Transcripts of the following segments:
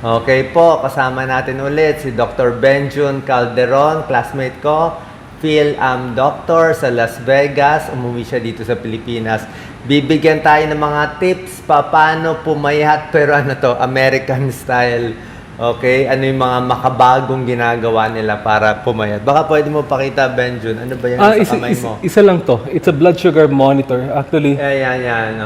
Okay po, kasama natin ulit si Dr. Benjun Calderon, classmate ko. Phil doctor sa Las Vegas. Umuwi siya dito sa Pilipinas. Bibigyan tayo ng mga tips paano pumayat, pero ano to, American style. Okay? Ano yung mga makabagong ginagawa nila para pumayat? Baka pwede mo pakita, Benjun. Ano ba yan sa kamay mo? Isa lang to. It's a blood sugar monitor. Actually, Yan.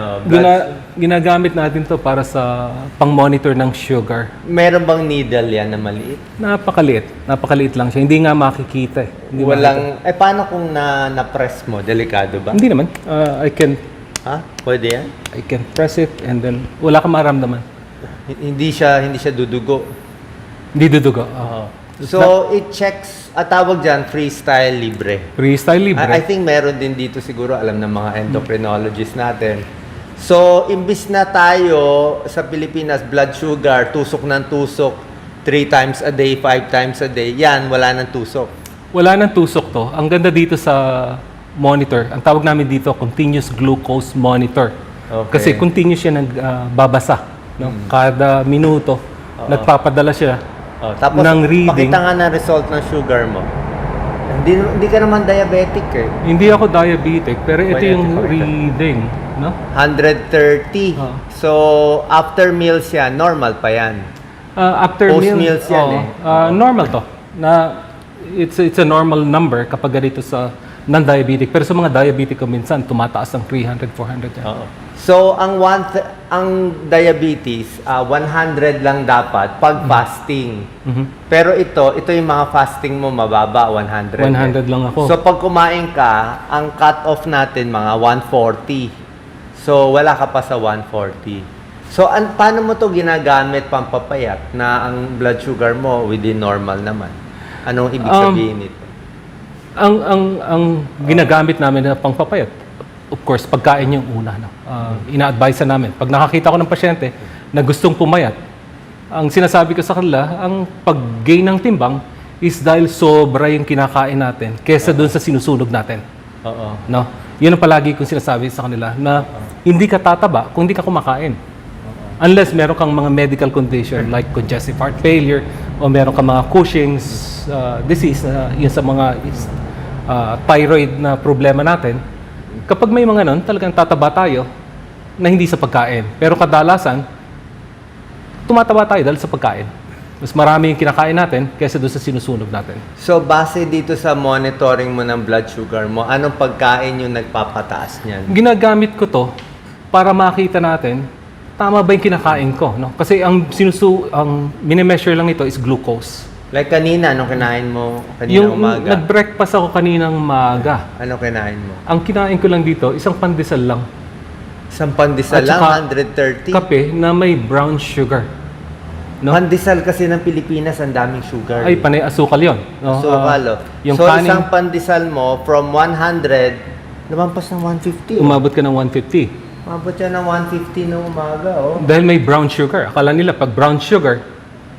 ginagamit natin to para sa pang-monitor ng sugar. Meron bang needle yan na maliit? Napakaliit. Napakaliit lang siya. Hindi nga makikita eh. Hindi Walang, paano kung na-press mo? Delikado ba? Hindi naman. Ha? Pwede yan? I can press it and then wala kang maramdaman. Hindi siya dudugo. Hindi dudugo. So, it checks, tawag dyan, freestyle libre. Freestyle libre. I think meron din dito siguro, alam ng mga endocrinologists natin. So, imbis na tayo sa Pilipinas, blood sugar, tusok ng tusok, 3 times a day, 5 times a day, yan, wala ng tusok. Wala nang tusok to. Ang ganda dito sa monitor, ang tawag namin dito, continuous glucose monitor. Okay. Kasi continuous siya nagbabasa. No? Kada minuto, nagpapadala siya Tapos, ng reading. pakita nga ng result ng sugar mo. Hindi ka naman diabetic eh. Hindi ako diabetic, pero ito Pwede yung ipakita. reading. No? 130. So, after meals yan, normal pa yan. After Post-meals yan normal to. It's a normal number kapag ganito sa non-diabetic. Pero sa mga diabetic ko minsan, tumataas ng 300, 400 yan. So, ang diabetes, 100 lang dapat pag fasting. Pero ito yung mga fasting mo mababa, 100. 100 lang ako. So, pag kumain ka, ang cut-off natin mga 140. So, wala ka pa sa 140. So, paano mo to ginagamit pampapayat na ang blood sugar mo within normal naman? Anong ibig sabihin nito? Ang ginagamit namin na pangpapayat, of course, pagkain yung una. No? Ina-advise namin. Pag nakakita ko ng pasyente na gustong pumayat, ang sinasabi ko sa kanila, ang pag-gain ng timbang is dahil sobra yung kinakain natin kesa doon sa sinusunog natin. No? Yun ang palagi kong sinasabi sa kanila na hindi ka tataba kung hindi ka kumakain. Unless meron kang mga medical condition like congestive heart failure o meron kang mga Cushing's disease, yun sa mga thyroid na problema natin. Kapag may mga nun, talagang tataba tayo na hindi sa pagkain. Pero kadalasan, tumataba tayo dahil sa pagkain. Mas marami yung kinakain natin kaysa doon sa sinusunog natin. So, base dito sa monitoring mo ng blood sugar mo, anong pagkain yung nagpapataas niyan? Ginagamit ko to para makita natin tama ba yung kinakain ko. No? Kasi ang mini-measure lang ito is glucose. Like kanina, anong kinain mo kanina umaga? Nag-breakfast ako kaninang maaga. Anong kinain mo? Ang kinain ko lang dito, isang pandesal lang. Isang pandesal At lang, saka 130? Kape na may brown sugar. No? Pandesal kasi ng Pilipinas, ang daming sugar. Ay, panay asukal yun. No? Asukal, Yung so, kanin, isang pandesal mo, from 100, lumampas ng 150. umabot ka ng 150. Umabot siya ng 150 noong umaga, oh. Dahil may brown sugar. Akala nila pag brown sugar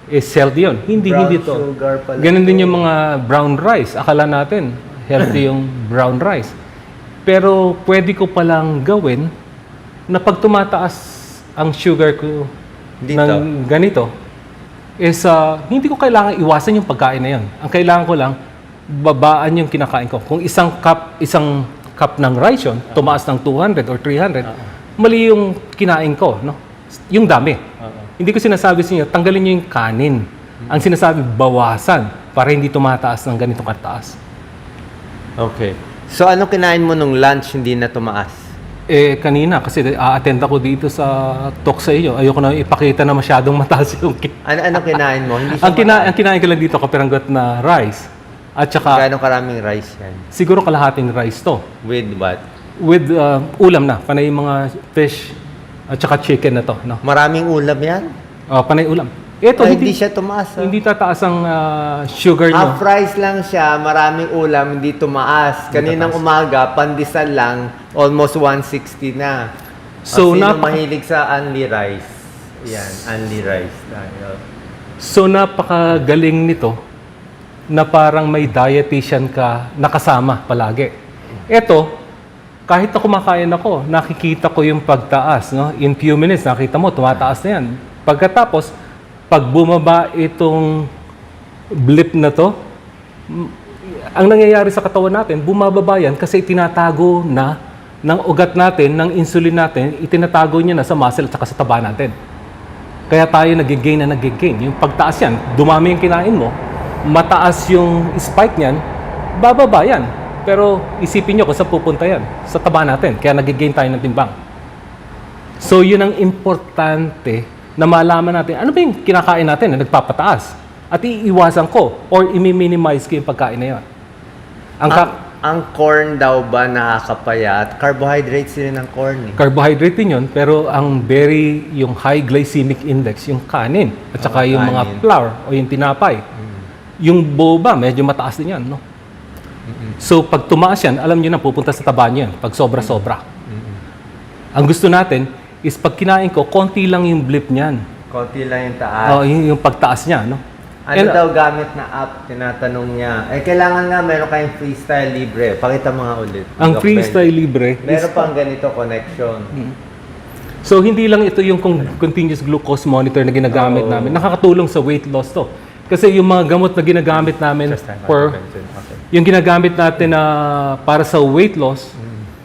is healthy yun. Hindi to. Sugar pala. Ganun din yung mga brown rice. Akala natin healthy yung brown rice. Pero pwede ko palang gawin na pag tumataas ang sugar ko ng ganito is hindi ko kailangan iwasan yung pagkain na yun. Ang kailangan ko lang babaan yung kinakain ko. Kung isang cup ng rice yun, tumaas ng 200 or 300, mali yung kinain ko, no? Yung dami. Hindi ko sinasabi sa inyo, tanggalin nyo yung kanin. Ang sinasabi, bawasan para hindi tumataas ng ganitong kataas. Okay. So, anong kinain mo nung lunch, hindi na tumaas? Kanina, kasi a-attend ako dito sa talk sa iyo. Ayoko na ipakita na masyadong mataas yung Anong kinain mo? Hindi siya ang kinain ko lang dito, kapiranggot na rice. At saka, Gano'ng karaming rice yan? siguro kalahating rice to. With what? With ulam na, panay mga fish at saka chicken na to. No? Maraming ulam yan? Panay ulam. Ito, Ay, hindi siya tumaas. hindi tataas ang sugar nyo. Half rice lang siya, maraming ulam, hindi tumaas. Kaninang umaga, pandesal lang, almost 160 na. So, Sino mahilig sa only rice? Yan, only rice tayo. So, napakagaling nito na parang may dietitian ka nakasama palagi. Ito, kahit na kumakain ako, nakikita ko yung pagtaas. No? In few minutes, nakita mo, tumataas na yan. Pagkatapos, Pag bumaba itong blip na to, ang nangyayari sa katawan natin, bumababa yan kasi tinatago na ng ugat natin, ng insulin natin, itinatago niya na sa muscle at saka sa taba natin. Kaya tayo nag-gain na nag-gain. Yung pagtaas yan, dumami yung kinain mo, mataas yung spike niyan, bababa yan. Pero isipin nyo kung saan pupunta yan. Sa taba natin. Kaya nag-gain tayo ng timbang. So yun ang importante na malaman natin, ano ba yung kinakain natin na nagpapataas? At iiwasan ko or i-minimize ko yung pagkain na yun. Ang corn daw ba nakakapayat? Carbohydrates din ng corn eh. Carbohydrate din yun, pero ang yung high glycemic index, yung kanin, at saka yung mga kanin. flour o yung tinapay. Yung boba, medyo mataas din yan, no? So, pag tumaas yan, alam nyo na, pupunta sa taba nyo yan, pag sobra-sobra. Ang gusto natin is pag kinain ko, konti lang yung blip niyan. Konti lang yung taas. Yung pagtaas niya, no? Ano daw gamit na app? Tinatanong niya. Kailangan nga meron kayong freestyle libre. Pakita mo nga ulit. Ang freestyle libre Meron pang ganito connection. So, hindi lang ito yung continuous glucose monitor na ginagamit namin. Nakakatulong sa weight loss to. Kasi yung mga gamot na ginagamit namin yung ginagamit natin na para sa weight loss,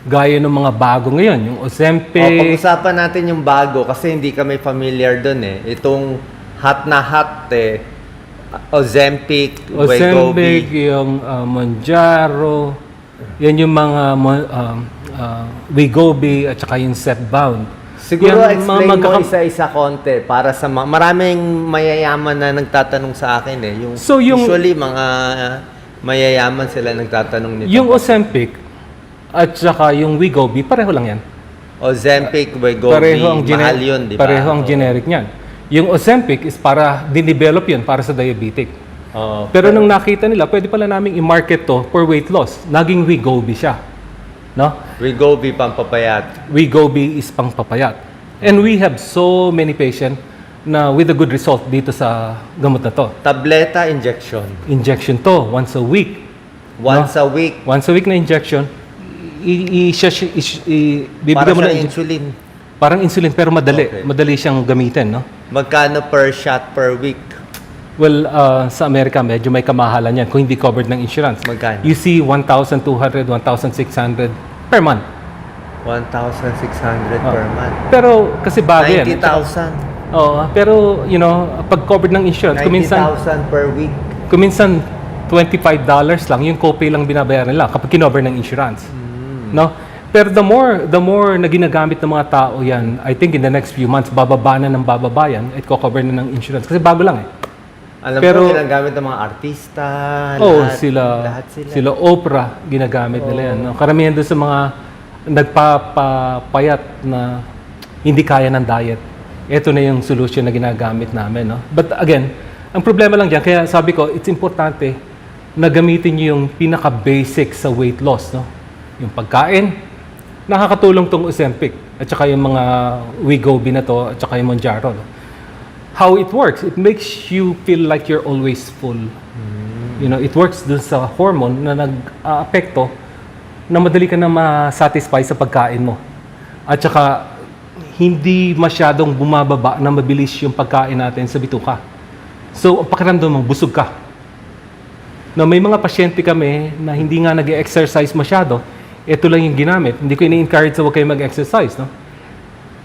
gaya ng mga bago ngayon, yung Ozempic. Pag-usapan natin yung bago kasi hindi kami familiar dun eh. Itong hot na hot eh. Ozempic, Ozempic, Wegovy. yung Mounjaro, yan yung mga Wegovy at saka yung Zepbound. Siguro Yan, explain mo isa-isa konti para sa maraming mayayaman na nagtatanong sa akin eh. Usually mga mayayaman sila nagtatanong nito. Yung Ozempic at saka yung Wegovy, pareho lang yan. Ozempic, Wegovy, mahal yun, di ba? Pareho ang generic niyan. Yung Ozempic is para, dinevelop yun para sa diabetic. Pero nung nakita nila, pwede pala naming i-market to for weight loss. Naging Wegovy siya. No? Wegovy pampapayat. Wegovy is pangpapayat. And we have so many patients na with a good result dito sa gamot na to. Tableta, injection. Injection to, once a week. Once a week. Once a week na injection, bibigyan Para mo siyang ng insulin. Parang insulin pero madali. Okay. Madali siyang gamitin, no? Magkano per shot per week? Well, sa Amerika medyo may kamahalan yan kung hindi covered ng insurance. Magkano? You see 1,200, 1,600 per month. 1,600 per month. Pero kasi bago yan. 90,000. Oo, pero pag covered ng insurance, 90,000 per week. kuminsan $25 lang yung copay lang binabayaran nila kapag kinover ng insurance. No? Pero the more na ginagamit ng mga tao yan, I think in the next few months, bababa na ng bababa yan at cover na ng insurance. Kasi bago lang eh. Alam Pero- ko, ginagamit ng mga artista, lahat sila. Sila Oprah, ginagamit nila yan. No? Karamihan doon sa mga nagpapayat na hindi kaya ng diet. Ito na yung solution na ginagamit namin. No? But again, ang problema lang dyan, kaya sabi ko, it's importante na gamitin nyo yung pinaka-basic sa weight loss. No? Yung pagkain, nakakatulong tong Ozempic at saka yung mga Wegovy na to at saka yung Mounjaro. No? How it works, it makes you feel like you're always full. It works dun sa hormone na nag-aapekto na madali ka na ma-satisfy sa pagkain mo. At saka hindi masyadong bumababa na mabilis yung pagkain natin sa bituka. So, ang pakiramdam mo, busog ka. No, may mga pasyente kami na hindi nga nag-exercise masyado, ito lang yung ginamit. Hindi ko ini-encourage sa huwag kayo mag-exercise, no?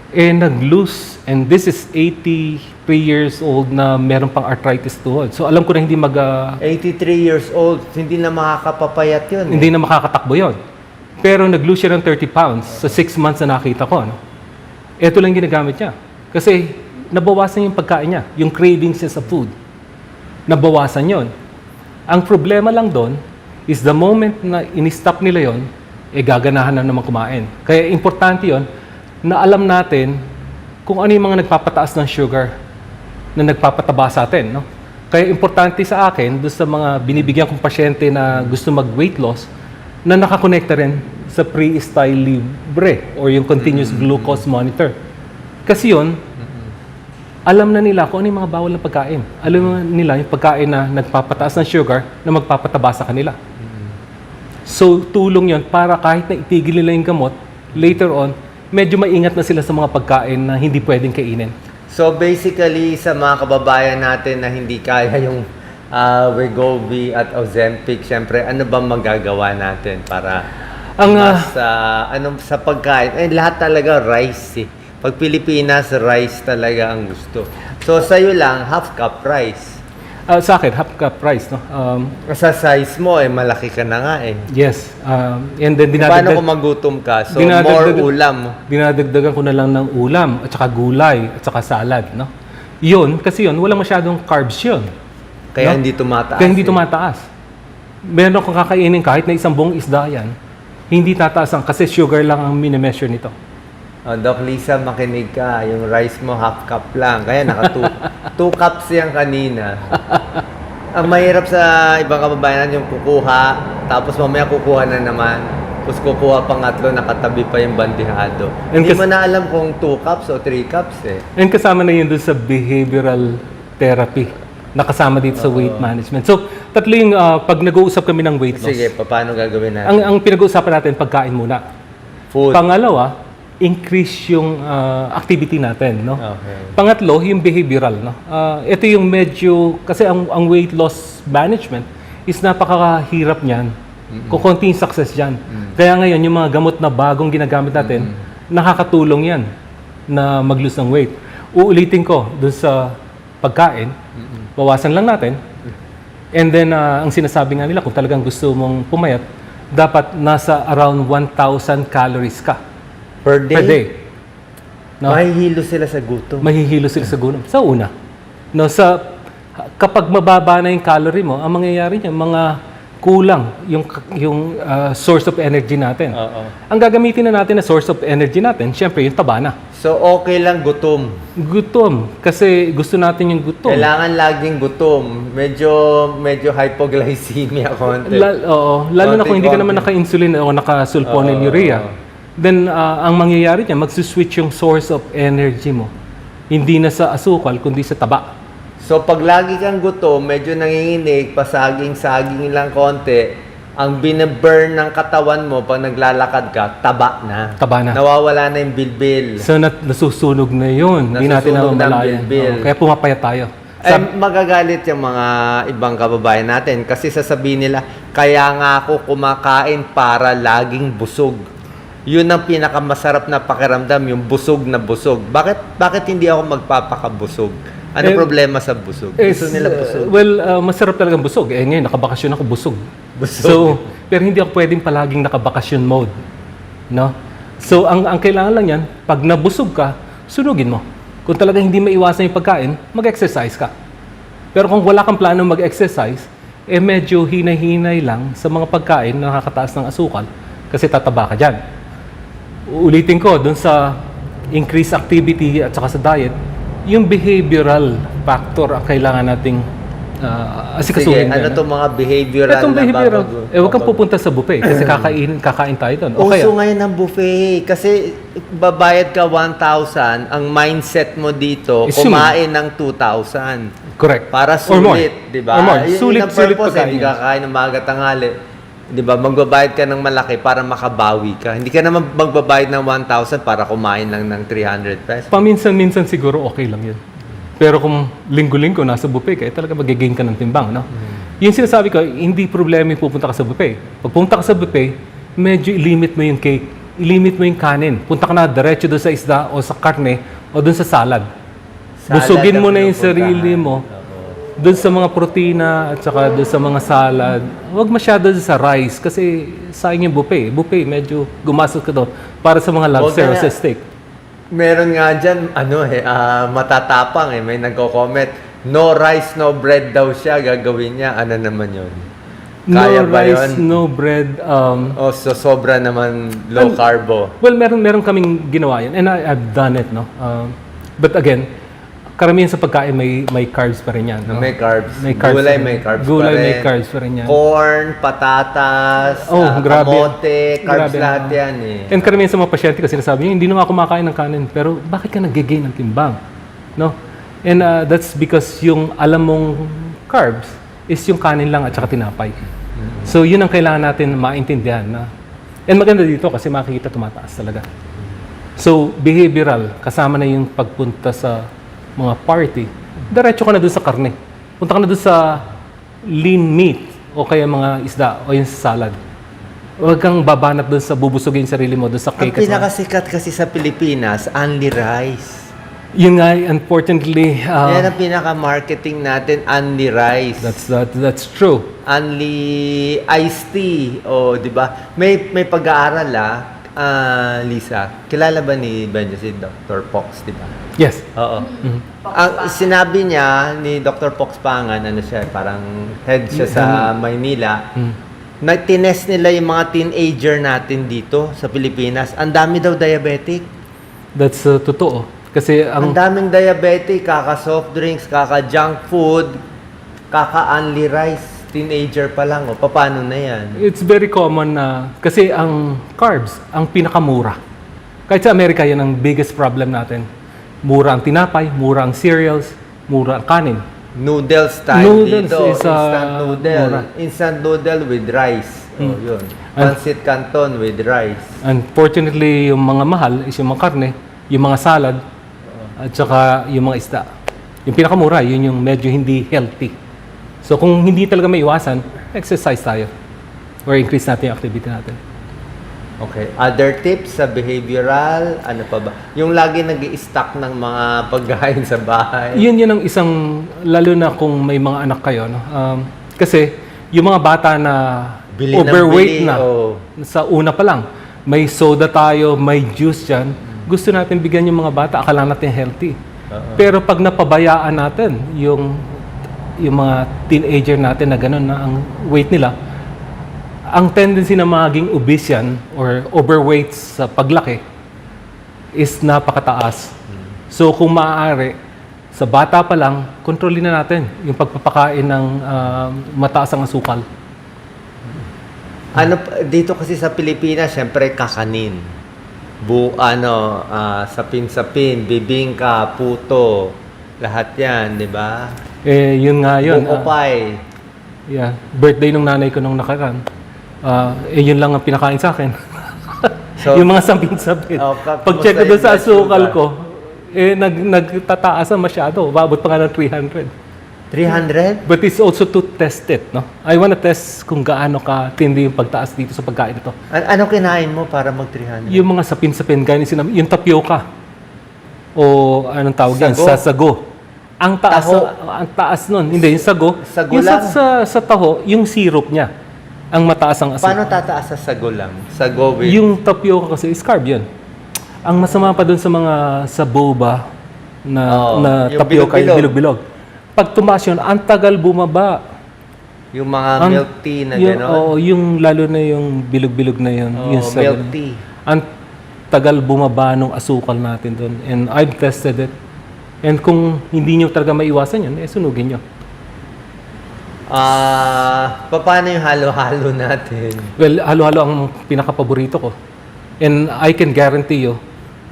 Nag-lose, and this is 83 years old na meron pang arthritis tuhod. So, alam ko na hindi 83 years old, hindi na makakapapayat yun. hindi na makakatakbo yon. Pero nag-lose siya ng 30 pounds sa 6 months na nakita ko, no? Ito lang ginagamit niya. Kasi, nabawasan yung pagkain niya. Yung cravings niya sa food. Nabawasan yon. Ang problema lang doon is the moment na in-stop nila yon, gaganahan na naman kumain. Kaya importante yon na alam natin kung ano yung mga nagpapataas ng sugar na nagpapataba sa atin. No? Kaya importante sa akin, doon sa mga binibigyan kong pasyente na gusto mag-weight loss, na nakakonekta rin sa Freestyle Libre or yung continuous glucose monitor. Kasi yun, alam na nila kung ano yung mga bawal na pagkain. Alam na nila yung pagkain na nagpapataas ng sugar na magpapataba sa kanila. So, tulong yon para kahit na itigil nila yung gamot, later on, medyo maingat na sila sa mga pagkain na hindi pwedeng kainin. So basically, sa mga kababayan natin na hindi kaya yung Wegovy at Ozempic, syempre, ano ba magagawa natin para mas sa pagkain? Lahat talaga rice eh. Pag Pilipinas, rice talaga ang gusto. So sa'yo lang, half cup rice. Sa akin, half cup rice, no? Sa size mo, malaki ka na nga eh. Yes. And then Paano kung magutom ka? So more ulam. Dinadagdagan ko na lang ng ulam, at saka gulay, at saka salad, no? Kasi wala masyadong carbs yun. Kaya no? hindi tumataas. Kaya hindi tumataas. Meron akong kakainin kahit na isang buong isda yan, hindi tataas kasi sugar lang ang minimeasure nito. Doc Lisa, makinig ka. Yung rice mo, half cup lang. Kaya naka 2 cups yan kanina. Ang mahirap sa ibang kababayan yung kukuha, tapos mamaya kukuha na naman. Tapos kukuha pangatlo, nakatabi pa yung bandihado. Hindi mo na alam kung 2 cups o 3 cups eh. And kasama na yun dun sa behavioral therapy. Nakasama dito sa weight management. So, tatlo yung pag nag-uusap kami ng weight loss. Sige, paano gagawin natin? Ang pinag-uusapan natin, pagkain muna. Food. Pangalawa, increase yung activity natin, no? Okay. Pangatlo, yung behavioral, no? Ito yung medyo, kasi ang weight loss management is napakahirap niyan. Kukunting success yan. Kaya ngayon, yung mga gamot na bagong ginagamit natin, nakakatulong yan na mag-lose ng weight. Uulitin ko, dun sa pagkain, bawasan lang natin. And then, ang sinasabi nga nila, kung talagang gusto mong pumayat, dapat nasa around 1,000 calories ka. Per day? No? Mahihilo sila sa gutom. Mahihilo sila sa gutom. Sa una. No, kapag mababa na yung calorie mo, ang mangyayari niya, mga kulang yung source of energy natin. Ang gagamitin na natin na source of energy natin, syempre yung taba na. So, okay lang gutom. Gutom. Kasi gusto natin yung gutom. Kailangan laging gutom. Medyo hypoglycemia konti. Lalo na kung hindi ka naman naka-insulin o naka-sulfonylurea. Then, ang mangyayari niya, magsuswitch yung source of energy mo. Hindi na sa asukal, kundi sa taba. So, pag lagi kang gutom, medyo nanginginig, pasaging-saging lang konti, ang binaburn ng katawan mo pag naglalakad ka, taba na. Taba na. Nawawala na yung bilbil. So, nasusunog na yun. Hindi natin Nasusunog na ang namamalayan. bilbil. Kaya pumapayat tayo. Magagalit yung mga ibang kababayan natin kasi sasabihin nila, kaya nga ako kumakain para laging busog. Yun ang pinakamasarap na pakiramdam, yung busog na busog. Bakit hindi ako magpapakabusog? Ano problema sa busog? Gusto nila busog. Masarap talagang busog. Ngayon, nakabakasyon ako busog. Busog. Pero hindi ako pwedeng palaging nakabakasyon mode. No? So, ang kailangan lang yan, pag nabusog ka, sunugin mo. Kung talagang hindi maiwasan yung pagkain, mag-exercise ka. Pero kung wala kang plano mag-exercise, medyo hinay-hinay lang sa mga pagkain na nakakataas ng asukal kasi tataba ka dyan. Ulitin ko, dun sa increased activity at saka sa diet, yung behavioral factor ang kailangan nating asikasuhin. Sige, ano itong mga behavioral Itong behavioral, na huwag kang pupunta sa buffet kasi kakain tayo doon. Uso ngayon ang buffet. Kasi babayad ka 1,000, ang mindset mo dito, kumain ng 2,000. Correct. Para sulit, di ba? Or more. Sulit purpose, pagkain. hindi ka kakain ng maaga tanghali. Di ba? Magbabayad ka ng malaki para makabawi ka. Hindi ka naman magbabayad ng 1,000 para kumain lang ng 300 pesos. Paminsan-minsan siguro okay lang yun. Pero kung linggo-linggo nasa buffet ka, talaga mag-gain ka ng timbang, no? Yung sinasabi ko, hindi problema yung pupunta ka sa buffet. Pag pumunta ka sa buffet, medyo i-limit mo yung cake, i-limit mo yung kanin. Punta ka na diretso doon sa isda o sa karne o doon sa salad. Busugin mo na yung sarili mo doon sa mga protina at saka doon sa mga salad. Huwag masyado sa rice kasi sayang yung buffet. Buffet, medyo gumastos ka doon para sa mga lobster o sa steak. Meron nga dyan, matatapang may nagko-comment, no rice, no bread daw siya, gagawin niya. Ano naman yun? Kaya no ba rice, yun? no bread. So sobra naman low carbo. Well, meron kaming ginawa yan and I've done it, no? But again, karamihan sa pagkain may carbs pa rin yan. No? May carbs. May carbs Gulay pa rin. may carbs Gulay pa rin. may carbs pa rin yan. Corn, patatas, Grabe. kamote, carbs Grabe. lahat yan eh. And karamihan sa mga pasyente kasi sinasabi niya, hindi na nga kumakain ng kanin. Pero bakit ka nag-gain ng timbang? No? And that's because yung alam mong carbs is yung kanin lang at saka tinapay. So yun ang kailangan natin maintindihan. Na. And maganda dito kasi makikita tumataas talaga. So behavioral, kasama na yung pagpunta sa mga party, diretso ka na doon sa karne. Punta ka na doon sa lean meat o kaya mga isda o yung salad. Huwag kang babanat doon sa bubusugin yung sarili mo doon sa Ang cake. at mga- pinakasikat kasi sa Pilipinas, only rice. Yun nga, unfortunately, Yan ang pinaka-marketing natin, only rice. that's true. Only iced tea. O, di ba? May pag-aaral Lisa. Kilala ba ni Benjo si Dr. Pox, di ba? Yes. Oo. Ang sinabi niya ni Dr. Pox Pangan, ano siya, parang head siya sa Maynila. Tinest nila yung mga teenager natin dito sa Pilipinas. Ang dami daw diabetic. That's totoo. Kasi Ang daming diabetic, kaka-soft drinks, kaka-junk food, kaka-only rice. Teenager pa lang. O, paano na yan? it's very common na kasi ang carbs ang pinakamura. Kahit sa Amerika yan ang biggest problem natin. Mura ang tinapay, mura ang cereals, mura ang kanin. Noodles tayo Noodles dito. is, Instant noodle. mura. Instant noodle with rice. O, yun. Pancit canton with rice. Unfortunately, yung mga mahal is yung mga karne, yung mga salad, at saka yung mga isda. Yung pinakamura, yun yung medyo hindi healthy. So kung hindi talaga may iwasan, exercise tayo. Or increase natin yung activity natin. Okay. Other tips sa behavioral? Ano pa ba? Yung lagi nag-i-stock ng mga pagkain sa bahay. Yun ang isang, lalo na kung may mga anak kayo. No? Kasi yung mga bata na Bili ng overweight bili, na, oh. sa una pa lang, may soda tayo, may juice dyan, gusto natin bigyan yung mga bata, akala natin healthy. Pero pag napabayaan natin yung mga teenager natin na gano'n na ang weight nila, ang tendency na maging obese yan or overweight sa paglaki is napakataas. So kung maaari, sa bata pa lang, kontrolin na natin yung pagpapakain ng mataas ang asukal. Dito kasi sa Pilipinas, syempre kakanin. Sapin-sapin, bibingka, puto, lahat yan, di ba? Yun nga yun. Buko pie. Yeah, birthday nung nanay ko nung nakaraan. Yun lang ang pinakain sa akin. So, yung mga sampin-sampin. Pag-check ko kumusta doon sa yung blood asukal sugar? ko, nagtataas na masyado. Babot pa nga ng 300. 300? But it's also to test it, no? I wanna test kung gaano ka tindi yung pagtaas dito sa pagkain ito. Ano kinain mo para mag-300? Yung mga sapin-sapin, gaya ni sinabi, yung tapioca. O anong tawag yan? Sago? Sasago. Ang taas, Taho? ang taas nun. Hindi, yung sago. Sago yung lang? sa taho, yung syrup niya. Ang mataas ang Paano asukal. tataas sa sago lang? Sago with... Yung tapioca kasi is carb yun. Ang masama pa dun sa boba na, Oo, na yung tapioca, yung bilog-bilog. bilog-bilog. Pag tumaas yun, ang tagal bumaba. Yung mga milk tea na yung, gano'n? Oo, yung lalo na yung bilog-bilog na yun. Oo, yung sa milk ganun. tea. Ang tagal bumaba nung asukal natin doon. And I've tested it. And kung hindi nyo talaga maiwasan yun, sunugin nyo. Paano yung halo-halo natin? Well, halo-halo ang pinaka-paborito ko. And I can guarantee you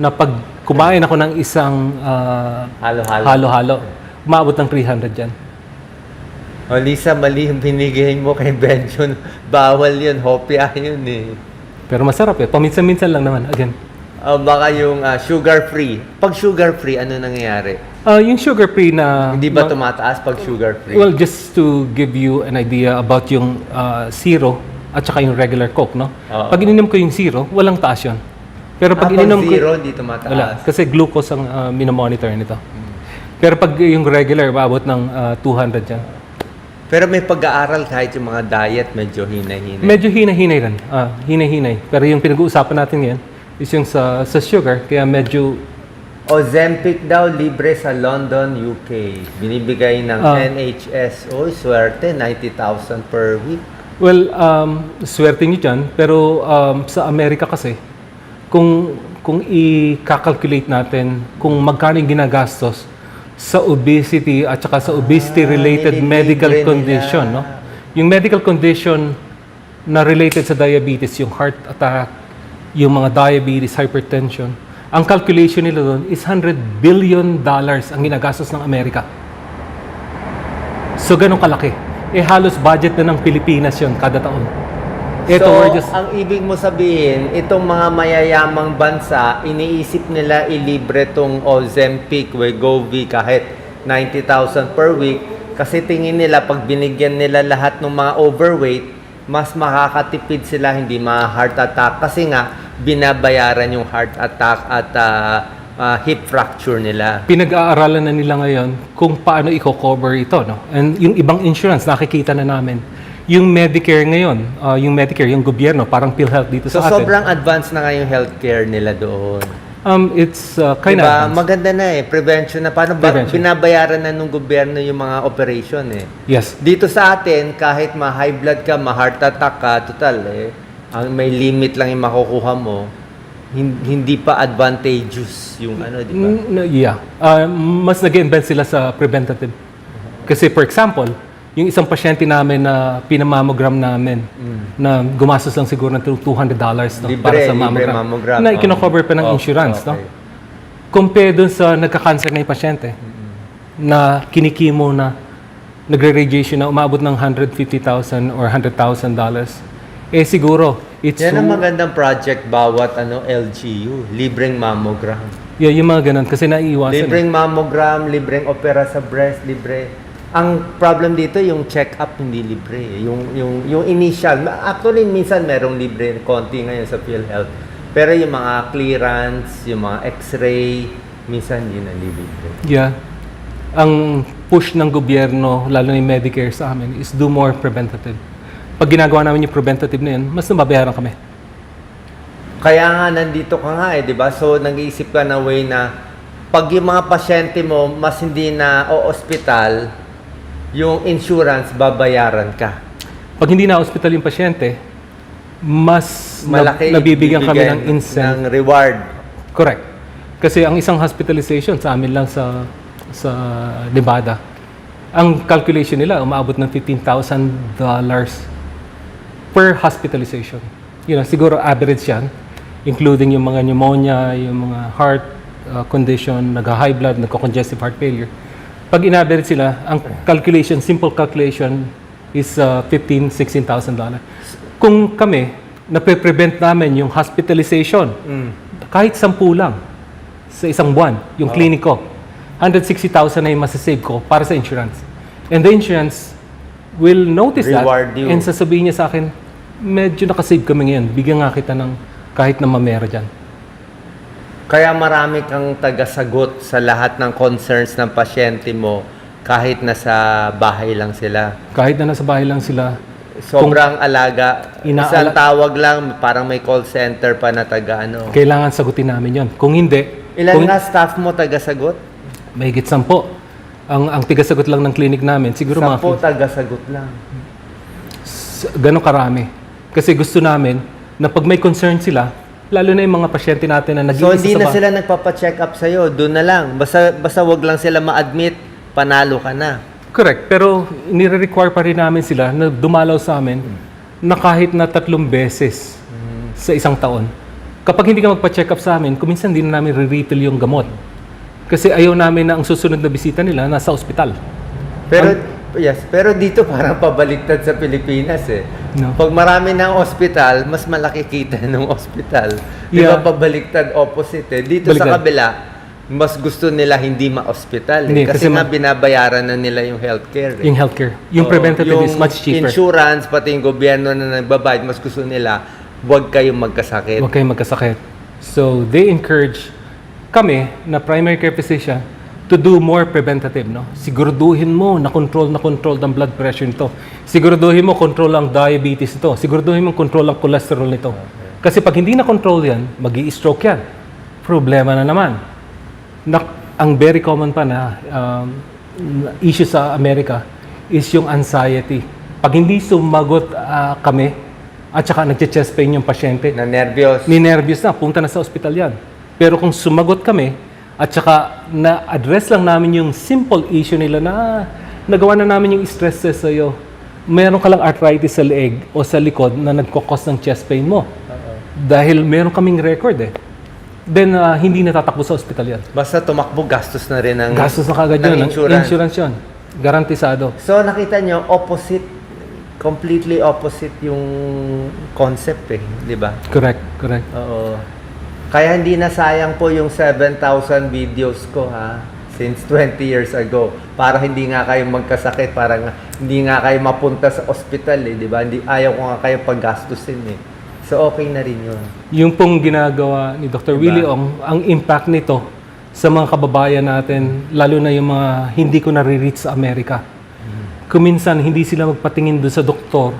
na pag kumain ako ng isang Halo-halo. halo-halo, umabot ng 300 dyan. O Lisa, mali yung binigay mo kay Benjon. Bawal yun, hopya yun eh. Pero masarap paminsan-minsan lang naman. Again, Baka yung sugar-free. Pag sugar-free, ano nangyayari? yung sugar-free na... Hindi ba tumataas pag sugar-free? Well, just to give you an idea about yung zero at saka yung regular Coke, no? Oo. Pag ininom ko yung zero, walang taas yun. Pero pag pag ininom zero, ko... hindi tumataas. Wala. Kasi glucose ang minomonitor nito. Pero pag yung regular, maabot ng 200 yan. Pero may pag-aaral kahit yung mga diet, medyo hinay-hinay. Medyo hinay-hinay rin. Hinay-hinay. Pero yung pinag-uusapan natin ngayon is yung sa sugar, kaya medyo... Ozempic daw, libre sa London, UK. Binibigay ng NHS. Oy, swerte, 90,000 per week. Well, swerte nyo dyan, pero sa Amerika kasi, kung i-calculate natin kung magkano yung ginagastos sa obesity at saka sa obesity-related nililibre medical nila. condition, no? Yung medical condition na related sa diabetes, yung heart attack, yung mga diabetes, hypertension, ang calculation nila doon is $100 billion ang ginagastos ng Amerika. So, ganun kalaki. Halos budget na ng Pilipinas yon kada taon. Ito, So, we're just... ang ibig mo sabihin, itong mga mayayamang bansa, iniisip nila ilibre tong Ozempic, Wegovy kahit 90,000 per week kasi tingin nila pag binigyan nila lahat ng mga overweight, mas makakatipid sila, hindi ma-heart attack kasi nga binabayaran yung heart attack at hip fracture nila. Pinag-aaralan na nila ngayon kung paano i-cover ito, no? And yung ibang insurance, nakikita na namin. Yung Medicare ngayon, yung Medicare, yung gobyerno, parang PhilHealth dito So, sa atin. sobrang advanced na nga yung healthcare nila doon. It's kind Diba? of... Maganda na prevention na. Paano ba Prevention. binabayaran na nung gobyerno yung mga operation Yes. Dito sa atin, kahit ma-high blood ka, ma-heart attack ka, total ang may limit lang yung makukuha mo, hindi pa advantageous yung di ba? Yeah. Mas nag-invent sila sa preventative. Kasi for example, yung isang pasyente namin na pinamammogram namin, na gumastos lang siguro ng $200 no, para sa libre mammogram, mammogram. na ikinocover pa ng insurance. No? Compare dun sa nagka-cancer na yung pasyente, na kinikimo na, nagre-radiation na umabot ng $150,000 or $100,000, siguro, it's... Yan ang magandang project bawat LGU, libreng mammogram. Yeah, yung mga ganun, kasi naiiwasan. Libreng mammogram, libreng opera sa breast, libre. Ang problem dito yung check-up hindi libre. Yung initial, actually minsan merong libre konti ngayon sa PhilHealth. Pero yung mga clearance, yung mga x-ray, minsan yun ang libre. Yeah. Ang push ng gobyerno, lalo na yung Medicare sa amin, is do more preventative. Pag ginagawa namin yung preventative na yun, mas nababayaran kami. Kaya nga nandito ka nga di ba? So nag-iisip ka na way na pag yung mga pasyente mo mas hindi na o-hospital, yung insurance babayaran ka. Pag hindi na hospital yung pasyente, mas Malaki nabibigyan kami ibibigay ng incentive. ng reward. Correct. Kasi ang isang hospitalization sa amin lang sa Nevada, ang calculation nila umaabot ng $15,000 per hospitalization. Siguro average yan, including yung mga pneumonia, yung mga heart condition, nag-high blood, nagko-congestive heart failure. Pag in-average sila, ang calculation, simple calculation is $15,000-$16,000. Kung kami, nape-prevent namin yung hospitalization, kahit 10 lang sa isang buwan, yung clinic ko, 160,000 na yung masasave ko para sa insurance. And the insurance will notice Reward that you. and sasabihin niya sa akin, medyo nakasave kami ngayon, bigyan nga kita ng kahit na mamera dyan. Kaya marami kang tagasagot sa lahat ng concerns ng pasyente mo kahit nasa bahay lang sila. Kahit na nasa bahay lang sila, Sobrang alaga. Isang Inaala- tawag lang, parang may call center pa na taga kailangan sagutin namin yon. Kung hindi, Ilan kung nga staff mo tagasagot? mahigit 10. Ang tigasagot lang ng clinic namin, siguro 10 tagasagot lang. ganun karami. Kasi gusto namin na pag may concern sila, lalo na yung mga pasyente natin na So nag-iisa hindi sa na bahay. sila nagpapa-check up sa'yo, doon na lang. Basta wag lang sila ma-admit, panalo ka na. Correct. Pero nire-require pa rin namin sila na dumalaw sa amin na kahit na 3 beses sa isang taon. Kapag hindi ka magpa-check up sa amin, kuminsan din namin re-refill yung gamot. Kasi ayaw namin na ang susunod na bisita nila nasa ospital. Pero dito parang pabaliktad sa Pilipinas No. Pag marami ng ospital, mas malaki kita ng ospital. Di ba Yeah. pabaliktad opposite Dito sa Baliktad. kabila, mas gusto nila hindi ma-ospital. Hindi, Kasi kasi nga binabayaran na nila yung healthcare. Yung healthcare. Yung Oo, preventative yung is much cheaper. Insurance, pati yung gobyerno na nagbabayad, mas gusto nila, huwag kayong magkasakit. Huwag kayong magkasakit. So, they encourage kami na primary care physician to do more preventative, no? Siguraduhin mo na control ang blood pressure nito. Siguraduhin mo control ang diabetes nito. Siguraduhin mo control ang cholesterol nito. Kasi pag hindi na control yan, magi-stroke yan. Problema na naman. Ang very common pa na issue sa Amerika is yung anxiety. Pag hindi sumagot kami at saka nagche-chest pain yung pasyente, Na nervyos. ninervyos na, punta na sa ospital yan. Pero kung sumagot kami, at saka na-address lang namin yung simple issue nila na nagawa na namin yung stress test sa'yo, meron ka lang arthritis sa leeg o sa likod na nagkakos ng chest pain mo. Dahil meron kaming record then hindi natatakbo sa ospital yan. Basta tumakbo, gastos na rin ng Gastos na kagad ng yun, ng insurance. insurance yun. Garantisado. So nakita nyo, opposite completely opposite yung concept eh, di ba? Correct, correct. Oo. Kaya hindi na sayang po yung 7,000 videos ko ha, since 20 years ago. Para hindi nga kayo magkasakit, para hindi nga kayo mapunta sa ospital eh, di ba? Ayaw ko nga kayo paggastusin eh. So okay na rin yun. Yung pong ginagawa ni Dr. Diba? Willie Ong, ang impact nito sa mga kababayan natin, lalo na yung mga hindi ko nare-reach sa Amerika. Kuminsan, hindi sila magpatingin doon sa doktor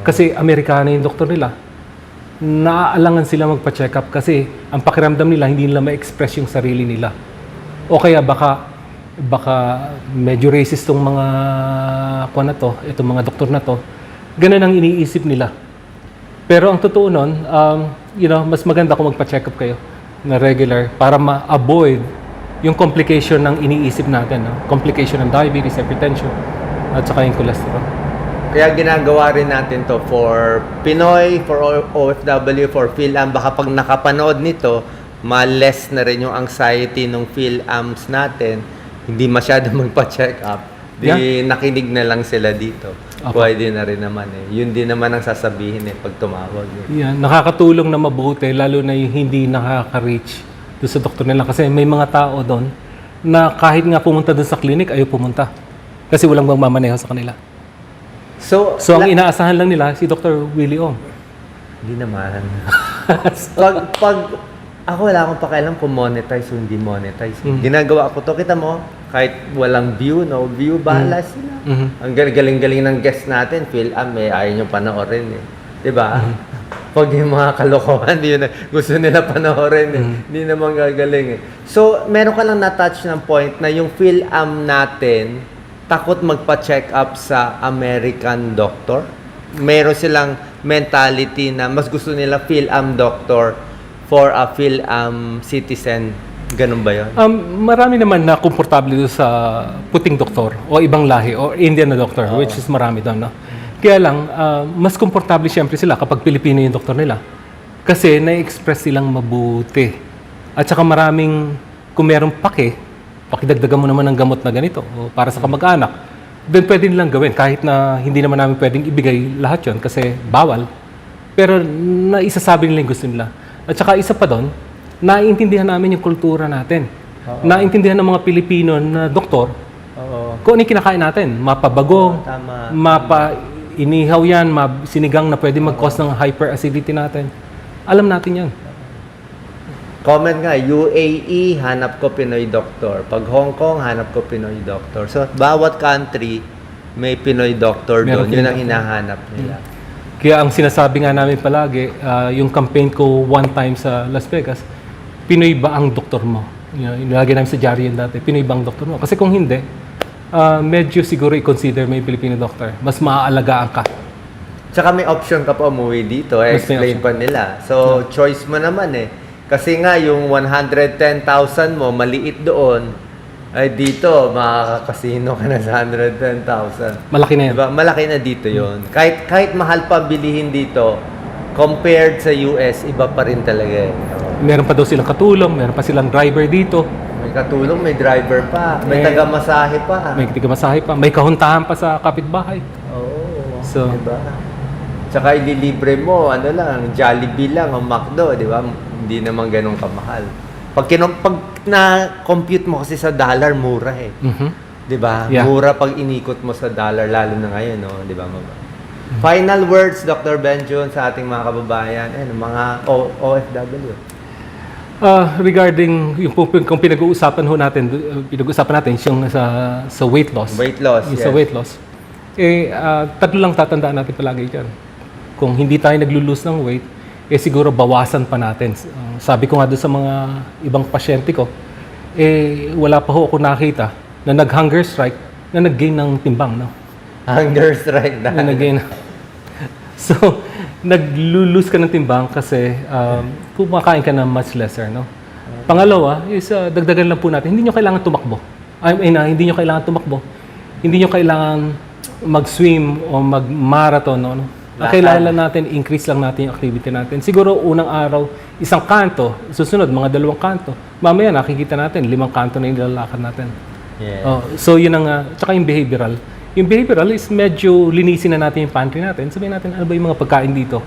kasi Amerikano yung doktor nila. Naaalangan sila magpa-check up kasi ang pakiramdam nila, hindi nila ma-express yung sarili nila. O kaya baka medyo racist tong mga kuwan na to, itong mga doktor na to, ganun ang iniisip nila. Pero ang totoo nun, mas maganda kung magpa-check up kayo na regular para ma-avoid yung complication ng iniisip natin. No? Complication ng diabetes, hypertension, at saka yung cholesterol. Kaya ginagawa rin natin to for Pinoy, for OFW, for PhilAm. Baka pag nakapanood nito, ma-less na rin yung anxiety ng PhilAms natin. Hindi masyado magpa-check up. Nakinig na lang sila dito. Pwede na rin naman eh. Yun din naman ang sasabihin eh pag tumawag. Yan, nakakatulong na mabuti, lalo na yung hindi nakaka-reach doon sa doktor nila. Kasi may mga tao doon na kahit nga pumunta doon sa clinic, ayaw pumunta. Kasi walang magmamaneho sa kanila. So ang inaasahan lang nila si Dr. Willie Ong. Hindi naman. pag ako wala akong pakialam kung monetize o hindi monetize. Ginagawa ko to, kita mo, kahit walang view, no view, bahala sila. Ang galing-galing ng guest natin, PhilAm eh, ayaw nyo panoorin eh. Diba? Pag yung mga kalokohan, gusto nila panoorin eh. Hindi naman gagaling eh. So, meron ka lang na-touch ng point na yung PhilAm natin, takot magpa-check up sa American doctor. Meron silang mentality na mas gusto nila PhilAm doctor for a PhilAm citizen. Ganun ba yun? Marami naman na komportable doon sa puting doktor o ibang lahi o Indian na doktor, which is marami doon. No? Kaya lang, mas komportable siyempre sila kapag Pilipino yung doktor nila. Kasi na-express silang mabuti. At saka maraming, kung merong pakidagdagan mo naman ng gamot na ganito o para sa kamag-anak, then pwede nilang gawin kahit na hindi naman namin pwedeng ibigay lahat yon kasi bawal. Pero naisasabi nila yung gusto nila. At saka isa pa doon, naiintindihan namin yung kultura natin. Naiintindihan ng mga Pilipino na doktor kung ano yung kinakain natin. Mapabago, inihaw yan, sinigang na pwede mag-cause ng hyperacidity natin. Alam natin yan. Comment nga, UAE, hanap ko Pinoy doctor. Pag Hong Kong, hanap ko Pinoy doctor. So, bawat country, may Pinoy doctor doon. Yun ang hinahanap nila. Kaya ang sinasabi nga namin palagi, yung campaign ko one time sa Las Vegas, Pinoy ba ang doktor mo? Inilagay namin sa diary yun dati, Pinoy ba ang doktor mo? Kasi kung hindi, medyo siguro i-consider may Filipino doctor. Mas maaalagaan ka. Tsaka may option ka pa umuwi dito. Explain pa nila. So, choice mo naman eh. Kasi nga, yung 110,000 mo, maliit doon, ay dito, makakasino ka na sa 110,000. Malaki na yan. Diba? Malaki na dito yon. Kahit mahal pa bilihin dito, compared sa US, iba pa rin talaga eh. Meron pa daw silang katulong, meron pa silang driver dito. May katulong, may driver pa, may taga-masahe pa. May taga-masahe pa, may kahuntahan pa sa kapitbahay. Oo. So, diba? Tsaka ililibre mo, Jollibee lang o McDo, di ba? Hindi naman ganun kamahal. Pag na-compute mo kasi sa dollar, mura eh. Di ba? Yeah. Mura pag inikot mo sa dollar, lalo na ngayon, no? Di ba? Final words, Dr. Benjon, sa ating mga kababayan, mga OFW. Regarding yung kung pinag-uusapan natin yung sa weight loss. Weight loss, Sa weight loss. Tatlo lang tatandaan natin palagi dyan. Kung hindi tayo naglo-lose ng weight, siguro bawasan pa natin. Sabi ko nga doon sa mga ibang pasyente ko, wala pa ho ako nakita na nag-hunger strike na nag-gain ng timbang. No? Hunger strike na. Nag-gain. So, nag-lose ka ng timbang kasi kumakain ka na much lesser. No? Pangalawa, is dagdagan lang po natin, hindi nyo kailangan tumakbo. Hindi nyo kailangan tumakbo. Hindi nyo kailangan mag-swim o mag-marathon. No? Kailangan lang natin, increase lang natin yung activity natin. Siguro unang araw, isang kanto, susunod, mga 2 kanto. Mamaya nakikita natin, 5 kanto na yung nilalakad natin. Yeah. So yun ang, tsaka yung behavioral. Yung behavioral is medyo linisin na natin yung pantry natin. Sabihin natin, ano ba yung mga pagkain dito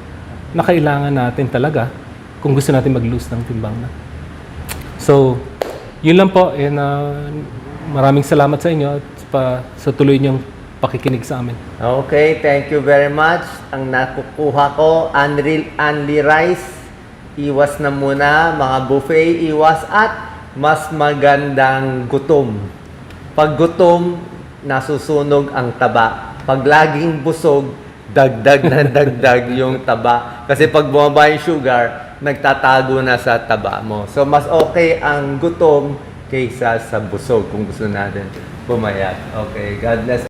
na kailangan natin talaga kung gusto natin mag-lose ng timbang na. So, yun lang po. And, maraming salamat sa inyo at sa tuloy niyong pakikinig sa amin. Okay, thank you very much. Ang nakukuha ko, Unli Rice, iwas na muna, mga buffet, iwas at mas magandang gutom. Pag gutom, nasusunog ang taba. Pag laging busog, dagdag na dagdag yung taba. Kasi pag bumaba yung sugar, nagtatago na sa taba mo. So, mas okay ang gutom kaysa sa busog kung gusto natin pumayat. Okay, God bless.